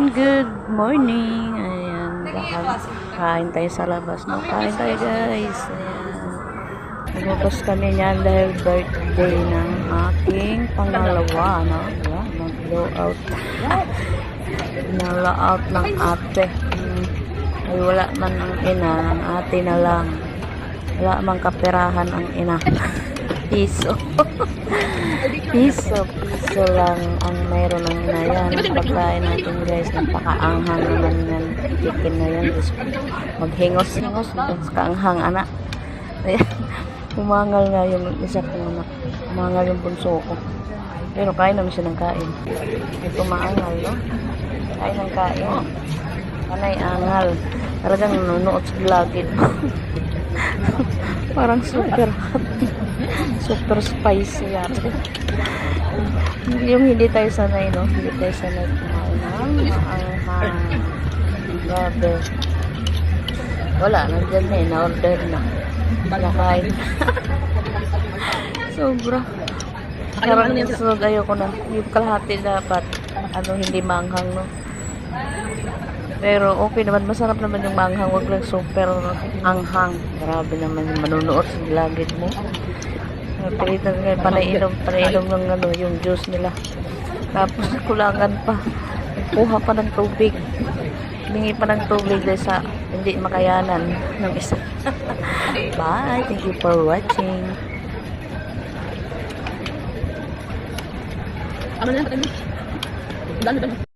good morning. Ayan, kain tayo sa labas. No? Kain tayo guys. Ayan. Nagubos kami niyan dahil birthday ng aking pangalawa. No? Ayan, mag-blow out. Blow out ng ate. Ay wala man ang ina, ang ate na lang. Wala man kaperahan ang ina. Piso. piso lang ang mayroon ng ina yan. Ang pagkain natin guys, napakaanghang naman yan. Chicken na yan. Maghingos-hingos. Kaanghang anak. Ayan. Umangal nga yung isa kong anak. Umangal yung bunso ko. Pero kain naman siya ng kain. Ito maangal, no? Kain ng kain. Panay angal. Talagang nunuot sa lagid. Parang super hot. Super spicy yan. Yung hindi tayo sanay, no? Hindi tayo sanay kumain ng maanghang. Grabe. Wala, nandyan na eh. Na-order na. Nakain. Sobra. Karang yung sunod ayoko na. Yung kalahati dapat. Hindi manghang, no? Pero okay naman, masarap naman yung manghang, wag lang super anghang. Grabe naman yung manunuot sa lagid mo. Pilitan kayo, panainom ng yung juice nila. Tapos kulangan pa. Kuha pa ng tubig. Hingi pa ng tubig dahil sa hindi makayanan ng isa. Bye! Thank you for watching. Ano na?